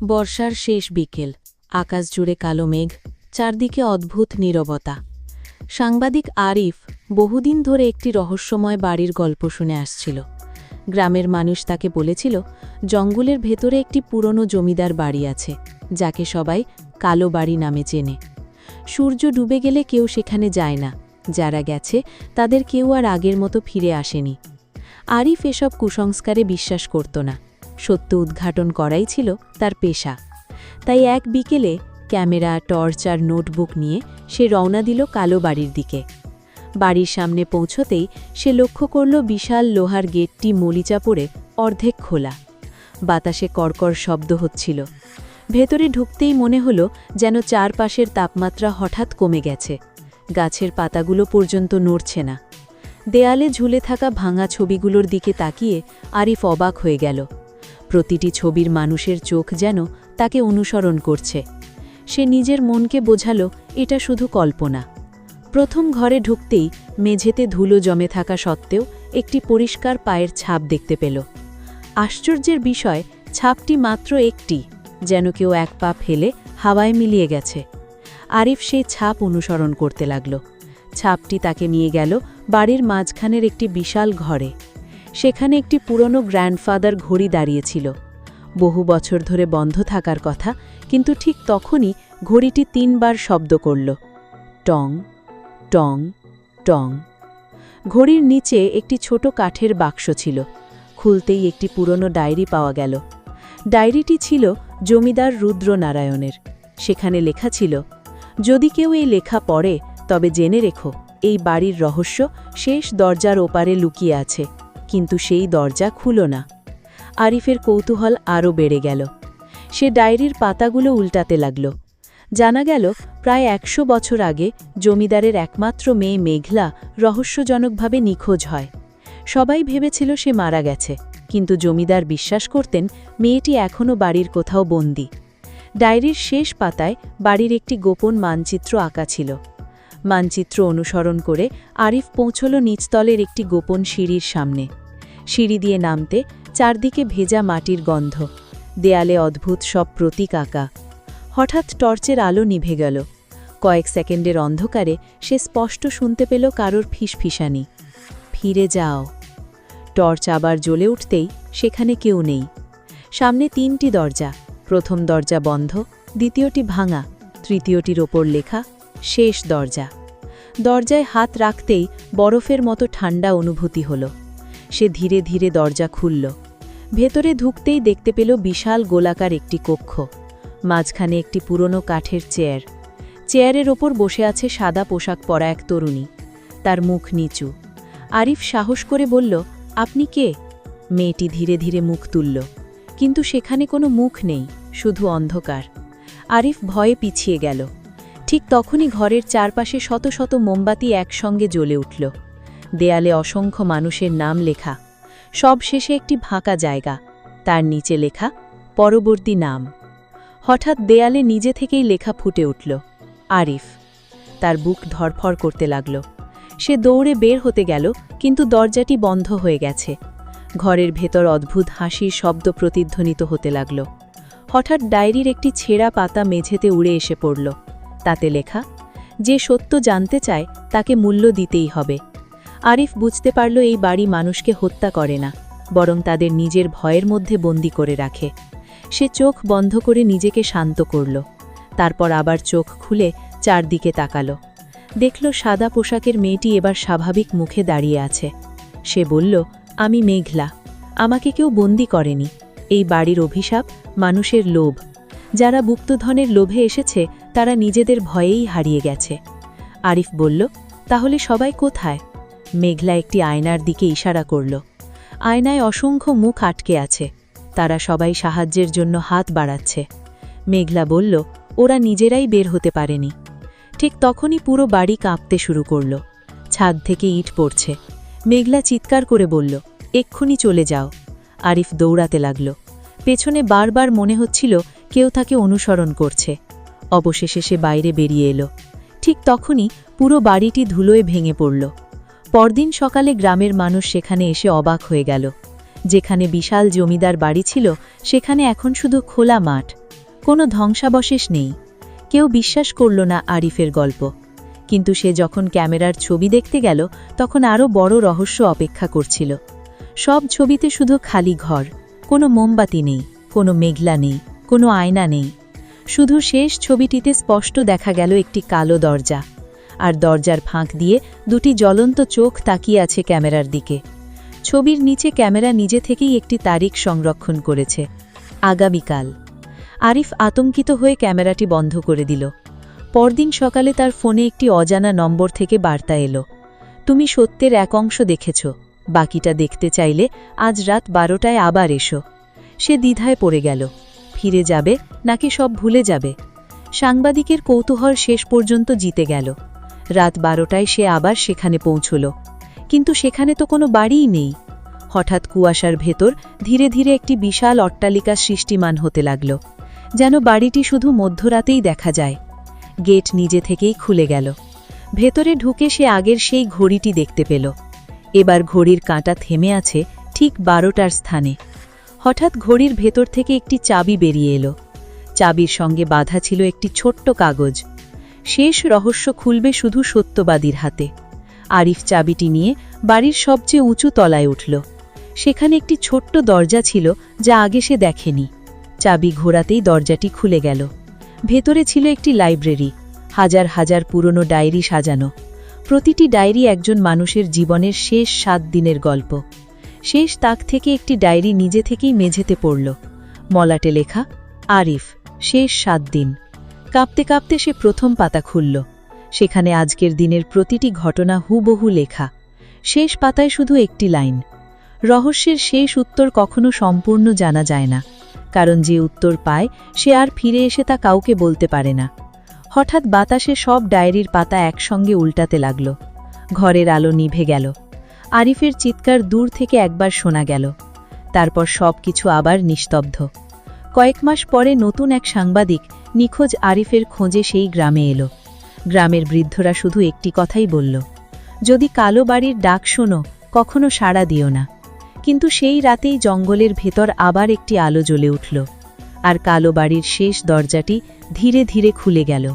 বর্ষার শেষ বিকেল, আকাশ জুড়ে কালো মেঘ, চারদিকে অদ্ভুত নীরবতা। সাংবাদিক আরিফ বহুদিন ধরে একটি রহস্যময় বাড়ির গল্প শুনে আসছিল। গ্রামের মানুষ তাকে বলেছিল, জঙ্গলের ভেতরে একটি পুরনো জমিদার বাড়ি আছে, যাকে সবাই কালো বাড়ি নামে চেনে। সূর্য ডুবে গেলে কেউ সেখানে যায় না, যারা গেছে তাদের কেউ আর আগের মতো ফিরে আসেনি। আরিফ এসব কুসংস্কারে বিশ্বাস করত না, সত্য উদ্ঘাটন করাই ছিল তার পেশা। তাই এক বিকেলে ক্যামেরা, টর্চ আর নোটবুক নিয়ে সে রওনা দিল কালো বাড়ির দিকে। বাড়ির সামনে পৌঁছতেই সে লক্ষ্য করল বিশাল লোহার গেটটি মরিচা পড়ে অর্ধেক খোলা। বাতাসে কড়কড় শব্দ হচ্ছিল। ভেতরে ঢুকতেই মনে হলো যেন চারপাশের তাপমাত্রা হঠাৎ কমে গেছে। গাছের পাতাগুলো পর্যন্ত নড়ছে না। দেয়ালে ঝুলে থাকা ভাঙা ছবিগুলোর দিকে তাকিয়ে আরিফ অবাক হয়ে গেল। প্রতিটি ছবির মানুষের চোখ যেন তাকে অনুসরণ করছে। সে নিজের মনকে বোঝালো এটা শুধু কল্পনা। প্রথম ঘরে ঢুকতেই মেঝেতে ধুলো জমে থাকা সত্ত্বেও একটি পরিষ্কার পায়ের ছাপ দেখতে পেল। আশ্চর্যের বিষয়, ছাপটি মাত্র একটি, যেন কেউ এক পা ফেলে হাওয়ায় মিলিয়ে গেছে। আরিফ সেই ছাপ অনুসরণ করতে লাগল। ছাপটি তাকে নিয়ে গেল বাড়ির মাঝখানের একটি বিশাল ঘরে। সেখানে একটি পুরনো গ্র্যান্ডফাদার ঘড়ি দাঁড়িয়েছিল। বহু বছর ধরে বন্ধ থাকার কথা, কিন্তু ঠিক তখনই ঘড়িটি ৩ বার শব্দ করল, টং টং টং। ঘড়ির নিচে একটি ছোট কাঠের বাক্স ছিল। খুলতেই একটি পুরনো ডায়েরি পাওয়া গেল। ডায়েরিটি ছিল জমিদার রুদ্রনারায়ণের। সেখানে লেখা ছিল, যদি কেউ এই লেখা পড়ে তবে জেনে রেখো, এই বাড়ির রহস্য শেষ দরজার ওপারে লুকিয়ে আছে, কিন্তু সেই দরজা খুলো না। আরিফের কৌতূহল আরও বেড়ে গেল। সে ডায়েরির পাতাগুলো উল্টাতে লাগল। জানা গেল প্রায় ১০০ বছর আগে জমিদারের একমাত্র মেয়ে মেঘলা রহস্যজনকভাবে নিখোঁজ হয়। সবাই ভেবেছিল সে মারা গেছে, কিন্তু জমিদার বিশ্বাস করতেন মেয়েটি এখনও বাড়ির কোথাও বন্দী। ডায়েরির শেষ পাতায় বাড়ির একটি গোপন মানচিত্র আঁকা ছিল। মানচিত্র অনুসরণ করে আরিফ পৌঁছল নিচতলের একটি গোপন সিঁড়ির সামনে। সিঁড়ি দিয়ে নামতে চারদিকে ভেজা মাটির গন্ধ, দেয়ালে অদ্ভুত সব প্রতীক আঁকা। হঠাৎ টর্চের আলো নিভে গেল। কয়েক সেকেন্ডের অন্ধকারে সে স্পষ্ট শুনতে পেল কারোর ফিসফিসানি, ফিরে যাও। টর্চ আবার জ্বলে উঠতেই সেখানে কেউ নেই। সামনে ৩টি দরজা, প্রথম দরজা বন্ধ, দ্বিতীয়টি ভাঙা, তৃতীয়টির ওপর লেখা শেষ দরজা। দরজায় হাত রাখতেই বরফের মতো ঠান্ডা অনুভূতি হল। সে ধীরে ধীরে দরজা খুলল। ভেতরে ঢুকতেই দেখতে পেল বিশাল গোলাকার একটি কক্ষ। মাঝখানে একটি পুরনো কাঠের চেয়ার। চেয়ারের ওপর বসে আছে সাদা পোশাক পরা এক তরুণী। তার মুখ নিচু। আরিফ সাহস করে বলল, আপনি কে? মেয়েটি ধীরে ধীরে মুখ তুলল, কিন্তু সেখানে কোনো মুখ নেই, শুধু অন্ধকার। আরিফ ভয়ে পিছিয়ে গেল। ঠিক তখনই ঘরের চারপাশে শত শত মোমবাতি একসঙ্গে জ্বলে উঠল। দেয়ালে অসংখ্য মানুষের নাম লেখা। সব শেষে একটি ফাঁকা জায়গা, তার নিচে লেখা পরবর্তী নাম। হঠাৎ দেয়ালে নিজে থেকেই লেখা ফুটে উঠল, আরিফ। তার বুক ধড়ফড় করতে লাগল। সে দৌড়ে বের হতে গেল, কিন্তু দরজাটি বন্ধ হয়ে গেছে। ঘরের ভেতর অদ্ভুত হাসির শব্দ প্রতিধ্বনিত হতে লাগল। হঠাৎ ডায়েরির একটি ছেঁড়া পাতা মেঝেতে উড়ে এসে পড়ল। তাতে লেখা, যে সত্য জানতে চায় তাকে মূল্য দিতেই হবে। আরিফ বুঝতে পারল এই বাড়ি মানুষকে হত্যা করে না, বরং তাদের নিজের ভয়ের মধ্যে বন্দী করে রাখে। সে চোখ বন্ধ করে নিজেকে শান্ত করল। তারপর আবার চোখ খুলে চারদিকে তাকালো। দেখল সাদা পোশাকের মেয়েটি এবার স্বাভাবিক মুখে দাঁড়িয়ে আছে। সে বলল, আমি মেঘলা। আমাকে কেউ বন্দী করেনি। এই বাড়ির অভিশাপ মানুষের লোভ। যারা গুপ্তধনের লোভে এসেছে তারা নিজেদের ভয়েই হারিয়ে গেছে। আরিফ বলল, তাহলে সবাই কোথায়? মেঘলা একটি আয়নার দিকে ইশারা করল। আয়নায় অসংখ্য মুখ আটকে আছে। তারা সবাই সাহায্যের জন্য হাত বাড়াচ্ছে। মেঘলা বলল, ওরা নিজেরাই বের হতে পারেনি। ঠিক তখনই পুরো বাড়ি কাঁপতে শুরু করল। ছাদ থেকে ইট পড়ছে। মেঘলা চিৎকার করে বলল, এক্ষুনি চলে যাও। আরিফ দৌড়াতে লাগল। পেছনে বারবার মনে হচ্ছিল কেউ তাকে অনুসরণ করছে। অবশেষে সে বাইরে বেরিয়ে এলো। ঠিক তখনই পুরো বাড়িটি ধুলোয় ভেঙে পড়ল। পরদিন সকালে গ্রামের মানুষ সেখানে এসে অবাক হয়ে গেল। যেখানে বিশাল জমিদার বাড়ি ছিল সেখানে এখন শুধু খোলা মাঠ, কোনো ধ্বংসাবশেষ নেই। কেউ বিশ্বাস করল না আরিফের গল্প, কিন্তু সে যখন ক্যামেরার ছবি দেখতে গেল তখন আরও বড় রহস্য অপেক্ষা করছিল। সব ছবিতে শুধু খালি ঘর, কোনো মোমবাতি নেই, কোনো মেঘলা নেই, কোনো আয়না নেই। শুধু শেষ ছবিটিতে স্পষ্ট দেখা গেল একটি কালো দরজা, আর দরজার ফাঁক দিয়ে দুটি জ্বলন্ত চোখ তাকিয়ে আছে ক্যামেরার দিকে। ছবির নিচে ক্যামেরা নিজে থেকেই একটি তারিখ সংরক্ষণ করেছে, আগামীকাল। আরিফ আতঙ্কিত হয়ে ক্যামেরাটি বন্ধ করে দিল। পরদিন সকালে তার ফোনে একটি অজানা নম্বর থেকে বার্তা এলো, তুমি সত্যের এক অংশ দেখেছ, বাকিটা দেখতে চাইলে আজ রাত 12টায় আবার এসো। সে দ্বিধায় পড়ে গেল, ফিরে যাবে নাকি সব ভুলে যাবে। সাংবাদিকের কৌতূহল শেষ পর্যন্ত জিতে গেল। রাত 12টায় সে আবার সেখানে পৌঁছল, কিন্তু সেখানে তো কোনো বাড়িই নেই। হঠাৎ কুয়াশার ভেতর ধীরে ধীরে একটি বিশাল অট্টালিকা সৃষ্টিমান হতে লাগল, যেন বাড়িটি শুধু মধ্যরাতেই দেখা যায়। গেট নিজে থেকেই খুলে গেল। ভেতরে ঢুকে সে আগের সেই ঘড়িটি দেখতে পেল। এবার ঘড়ির কাঁটা থেমে আছে ঠিক 12টার স্থানে। হঠাৎ ঘড়ির ভেতর থেকে একটি চাবি বেরিয়ে এলো। চাবির সঙ্গে বাঁধা ছিল একটি ছোট্ট কাগজ। শেষ রহস্য খুলবে শুধু সত্যবাদীর হাতে। আরিফ চাবিটি নিয়ে বাড়ির সবচেয়ে উঁচু তলায় উঠল। সেখানে একটি ছোট্ট দরজা ছিল যা আগে সে দেখেনি। চাবি ঘোরাতেই দরজাটি খুলে গেল। ভেতরে ছিল একটি লাইব্রেরি, হাজার হাজার পুরনো ডায়েরি সাজানো। প্রতিটি ডায়েরি একজন মানুষের জীবনের শেষ 7 দিনের গল্প। শেষ তাক থেকে একটি ডায়েরি নিজে থেকেই মেঝেতে পড়ল। মলাটে লেখা, আরিফ, শেষ 7 দিন। কাঁপতে কাঁপতে সে প্রথম পাতা খুলল। সেখানে আজকের দিনের প্রতিটি ঘটনা হুবহু লেখা। শেষ পাতায় শুধু একটি লাইন, রহস্যের শেষ উত্তর কখনো সম্পূর্ণ জানা যায় না, কারণ যে উত্তর পায় সে আর ফিরে এসে তা কাউকে বলতে পারে না। হঠাৎ বাতাসে সব ডায়েরির পাতা একসঙ্গে উল্টাতে লাগল। ঘরের আলো নিভে গেল। আরিফের চিৎকার দূর থেকে একবার শোনা গেল। তারপর সব কিছু আবার নিস্তব্ধ। কয়েক মাস পরে নতুন এক সাংবাদিক নিখোঁজ আরিফের খোঁজে সেই গ্রামে এলো। গ্রামের বৃদ্ধরা শুধু একটি কথাই বলল, যদি কালো বাড়ির ডাক শোনো কখনো সাড়া দিও না। কিন্তু সেই রাতেই জঙ্গলের ভেতর আবার একটি আলো জ্বলে উঠল, আর কালো বাড়ির শেষ দরজাটি ধীরে ধীরে খুলে গেল।